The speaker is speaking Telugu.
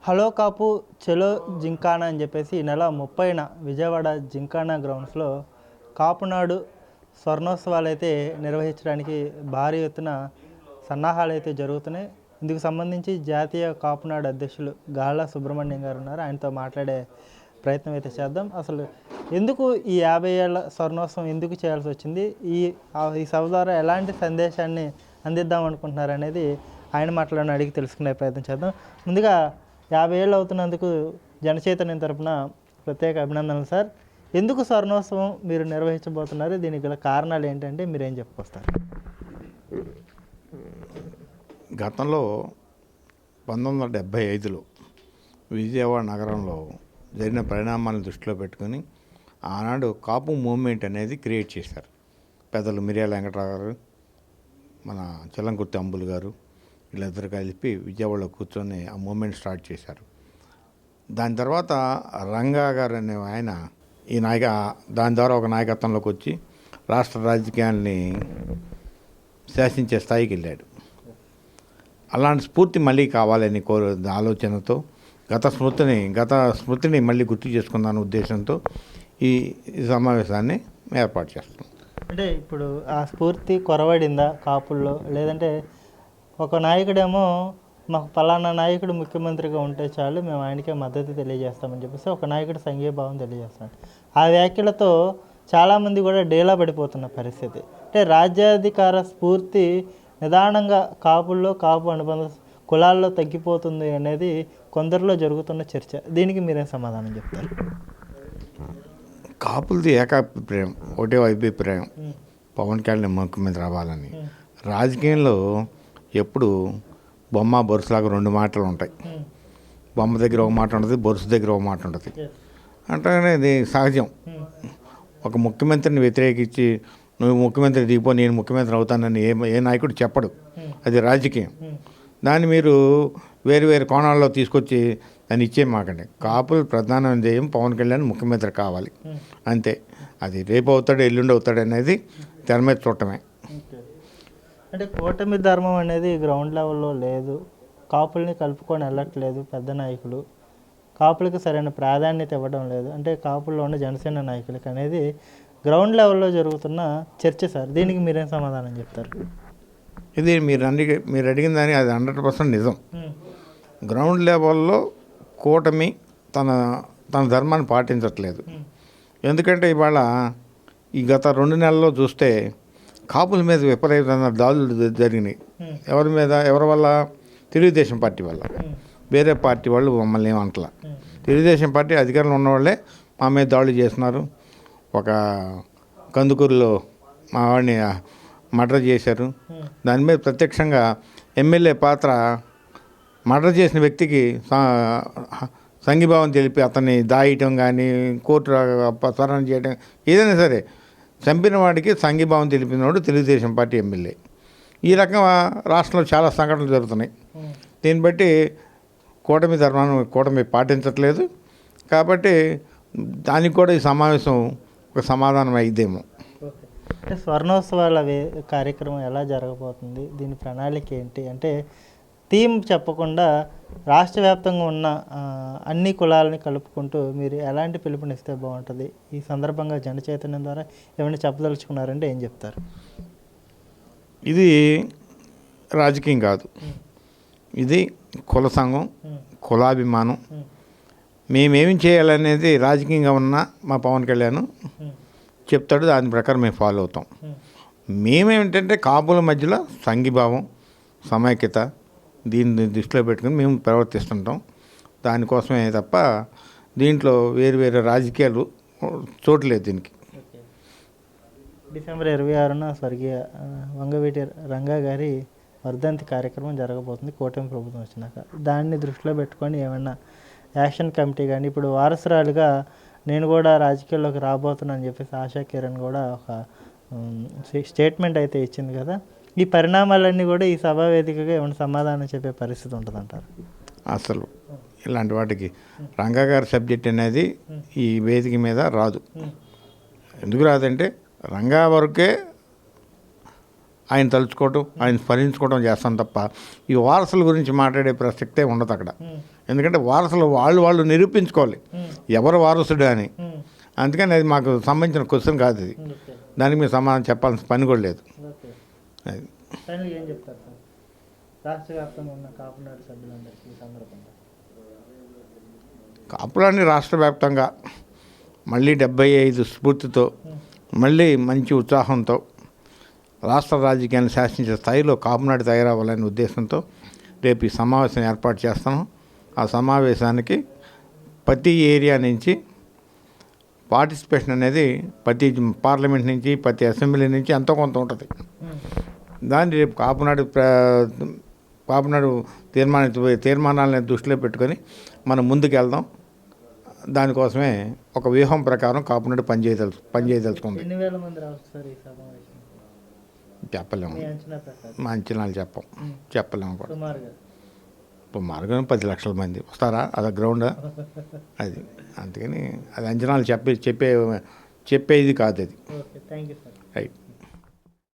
హలో కాపు చెలో జింకానా అని చెప్పేసి ఈ నెల 30న విజయవాడ జింకానా గ్రౌండ్స్లో కాపునాడు స్వర్ణోత్సవాలు అయితే నిర్వహించడానికి భారీ ఎత్తున సన్నాహాలు అయితే జరుగుతున్నాయి. ఇందుకు సంబంధించి జాతీయ కాపునాడు అధ్యక్షులు గాళ్ళ సుబ్రహ్మణ్యం గారు ఉన్నారు. ఆయనతో మాట్లాడే ప్రయత్నం అయితే చేద్దాం. అసలు ఎందుకు ఈ 50 ఏళ్ల స్వర్ణోత్సవం ఎందుకు చేయాల్సి వచ్చింది, ఈ సభ ద్వారా ఎలాంటి సందేశాన్ని అందిద్దాం అనుకుంటున్నారు అనేది ఆయన మాటలను అడిగి తెలుసుకునే ప్రయత్నం చేద్దాం. ముందుగా 50 ఏళ్ళు అవుతున్నందుకు జనచైతన్యం తరపున ప్రత్యేక అభినందనలు సార్. ఎందుకు స్వర్ణోత్సవం మీరు నిర్వహించబోతున్నారు, దీనికి గల కారణాలు ఏంటంటే మీరేం చెప్పుకొస్తారు? గతంలో 1975లో విజయవాడ నగరంలో జరిగిన పరిణామాలను దృష్టిలో పెట్టుకొని ఆనాడు కాపు మూవ్మెంట్ అనేది క్రియేట్ చేశారు. పెద్దలు మిర్యాల వెంకటరావు గారు, మన చెల్లంకుర్తి అంబులు గారు వీళ్ళిద్దరు కలిపి విజయవాడలో కూర్చొని ఆ మూమెంట్ స్టార్ట్ చేశారు. దాని తర్వాత రంగా గారు అనే ఆయన దాని ద్వారా ఒక నాయకత్వంలోకి వచ్చి రాష్ట్ర రాజకీయాల్ని శాసించే స్థాయికి వెళ్ళాడు. అలాంటి స్ఫూర్తి మళ్ళీ కావాలని ఆలోచనతో గత స్మృతిని మళ్ళీ గుర్తు చేసుకుందాని ఉద్దేశంతో ఈ సమావేశాన్ని ఏర్పాటు చేస్తాం. అంటే ఇప్పుడు ఆ స్ఫూర్తి కొరవడిందా కాపుల్లో? లేదంటే ఒక నాయకుడేమో మాకు పలానా నాయకుడు ముఖ్యమంత్రిగా ఉంటే చాలు, మేము ఆయనకే మద్దతు తెలియజేస్తామని చెప్పేసి ఒక నాయకుడు సంఘీభావం తెలియజేస్తాడు. ఆ వ్యాఖ్యలతో చాలామంది కూడా డేలా పడిపోతున్న పరిస్థితి. అంటే రాజ్యాధికార స్ఫూర్తి నిదానంగా కాపు అనుబంధ కులాల్లో తగ్గిపోతుంది అనేది కొందరిలో జరుగుతున్న చర్చ. దీనికి మీరేం సమాధానం చెప్తారు? కాపులది ఏకాభిప్రాయం, ఒకటే అభిప్రాయం, పవన్ కళ్యాణ్ ముఖ్యమంత్రి అవ్వాలని. రాజకీయంలో ఎప్పుడు బొమ్మ బొరుసులాగా రెండు మాటలు ఉంటాయి. బొమ్మ దగ్గర ఒక మాట ఉంటుంది, బొరుసు దగ్గర ఒక మాట ఉంటుంది. అంటే ఇది సహజం. ఒక ముఖ్యమంత్రిని వ్యతిరేకించి నువ్వు ముఖ్యమంత్రి దిగిపో, నేను ముఖ్యమంత్రి అవుతానని ఏ నాయకుడు చెప్పడు. అది రాజకీయం. దాన్ని మీరు వేరు వేరు కోణాల్లో తీసుకొచ్చి దాన్ని ఇచ్చేయమాకండి. కాపులు ప్రధాన ధ్యేయం పవన్ కళ్యాణ్ ముఖ్యమంత్రి కావాలి, అంతే. అది రేపు అవుతాడు, ఎల్లుండి అవుతాడు అనేది తెర మీద చూడటమే. అంటే కూటమి ధర్మం అనేది గ్రౌండ్ లెవెల్లో లేదు, కాపుల్ని కలుపుకొని వెళ్ళట్లేదు పెద్ద నాయకులు, కాపులకు సరైన ప్రాధాన్యత ఇవ్వడం లేదు. అంటే కాపుల్లో ఉన్న జనసేన నాయకులకి అనేది గ్రౌండ్ లెవెల్లో జరుగుతున్న చర్చ సార్. దీనికి మీరేం సమాధానం చెప్తారు? ఇది మీరు అడిగిన దాన్ని అది 100% నిజం. గ్రౌండ్ లెవెల్లో కూటమి తన ధర్మాన్ని పాటించట్లేదు. ఎందుకంటే ఇవాళ ఈ గత 2 నెలల్లో చూస్తే కాపుల మీద విపరీతమైన దాడులు జరిగినాయి. ఎవరి వల్ల? తెలుగుదేశం పార్టీ వల్ల. వేరే పార్టీ వాళ్ళు మమ్మల్ని ఏమంటలా. తెలుగుదేశం పార్టీ అధికారంలో ఉన్నవాళ్ళే మా మీద దాడులు చేస్తున్నారు. ఒక కందుకూరులో మా వాడిని మర్డర్ చేశారు. దాని మీద ప్రత్యక్షంగా ఎమ్మెల్యే పాత్ర మర్డర్ చేసిన వ్యక్తికి సంఘీభావం తెలిపి అతన్ని దాయటం కానీ కోర్టు సరణ చేయడం, ఏదైనా సరే చంపిన వాడికి సంఘీభావం తెలిపినవాడు తెలుగుదేశం పార్టీ ఎమ్మెల్యే. ఈ రకంగా రాష్ట్రంలో చాలా సంఘటనలు జరుగుతున్నాయి. దీన్ని బట్టి కూటమి పాటించట్లేదు. కాబట్టి దానికి కూడా ఈ సమావేశం ఒక సమాధానం అయిద్దేమో. అంటే స్వర్ణోత్సవాల కార్యక్రమం ఎలా జరగబోతుంది, దీని ప్రణాళిక ఏంటి? అంటే థీమ్ చెప్పకుండా రాష్ట్ర వ్యాప్తంగా ఉన్న అన్ని కులాలని కలుపుకుంటూ మీరు ఎలాంటి పిలుపునిస్తే బాగుంటుంది? ఈ సందర్భంగా జనచైతన్యం ద్వారా ఏమైనా చెప్పదలుచుకున్నారంటే ఏం చెప్తారు? ఇది రాజకీయం కాదు, ఇది కుల సంఘం, కులాభిమానం. మేమేమి చేయాలనేది రాజకీయంగా ఉన్న మా పవన్ కళ్యాణ్ చెప్తాడు, దాని ప్రకారం మేము ఫాలో అవుతాం. మేమేమిటంటే కాపుల మధ్యలో సంఘీభావం, సమైక్యత, దీన్ని దృష్టిలో పెట్టుకుని మేము ప్రవర్తిస్తుంటాం. దానికోసమే తప్ప దీంట్లో వేరు వేరే రాజకీయాలు చూడలేదు. దీనికి డిసెంబర్ 26న స్వర్గీయ వంగవీటి రంగా గారి వర్ధంతి కార్యక్రమం జరగబోతుంది కూటమి ప్రభుత్వం వచ్చినాక. దాన్ని దృష్టిలో పెట్టుకొని ఏమైనా యాక్షన్ కమిటీ కానీ, ఇప్పుడు వారసురాలుగా నేను కూడా రాజకీయాల్లోకి రాబోతున్నానని చెప్పేసి ఆశా కిరణ్ కూడా ఒక స్టేట్మెంట్ అయితే ఇచ్చింది కదా. ఈ పరిణామాలన్నీ కూడా ఈ సభా వేదికగా ఏమైనా సమాధానం చెప్పే పరిస్థితి ఉంటుందంటారు? అసలు ఇలాంటి వాటికి రంగా గారి సబ్జెక్ట్ అనేది ఈ వేదిక మీద రాదు. ఎందుకు రాదంటే రంగా వరకే ఆయన తలుచుకోవటం, ఆయన స్మరించుకోవడం చేస్తాం తప్ప ఈ వారసుల గురించి మాట్లాడే ప్రసక్తే ఉండదు అక్కడ. ఎందుకంటే వారసులు వాళ్ళు నిరూపించుకోవాలి ఎవరు వారసుడు అని. అందుకని అది మాకు సంబంధించిన క్వశ్చన్ కాదు ఇది. దానికి మీరు సమాధానం చెప్పాల్సిన పని కూడా లేదు. అది ఏం చెప్తారు సార్ రాష్ట్ర వ్యాప్తంగా ఉన్న కాపునాడు సభ్యులందరికీ ఈ సందర్భంగా? కాపులాన్ని రాష్ట్ర వ్యాప్తంగా మళ్ళీ 75 స్ఫూర్తితో మళ్ళీ మంచి ఉత్సాహంతో రాష్ట్ర రాజకీయాన్ని శాసించే స్థాయిలో కాపునాడు తయారవ్వాలనే ఉద్దేశంతో రేపు ఈ సమావేశం ఏర్పాటు చేస్తాము. ఆ సమావేశానికి ప్రతి ఏరియా నుంచి పార్టిసిపేషన్ అనేది ప్రతి పార్లమెంట్ నుంచి ప్రతి అసెంబ్లీ నుంచి ఎంతో కొంత ఉంటుంది. దాన్ని రేపు కాపునాడు తీర్మానాలను దృష్టిలో పెట్టుకొని మనం ముందుకు వెళ్దాం. దానికోసమే ఒక వ్యూహం ప్రకారం కాపునాడు పనిచేయదలుచుకుంది. ఎన్ని వేల మంది రావచ్చు సార్ ఈ సమావేశం? చెప్పలేము, మీ అంచనా ప్రకారం? మా అంచనాలు చెప్పలేము కూడా. సుమారుగా ఇప్పుడు మార్గం 10 లక్షల మంది వస్తారా? అది గ్రౌండ్ అది. అందుకని అది అంచనాలు చెప్పేది కాదు అది. Okay, thank you sir. Right.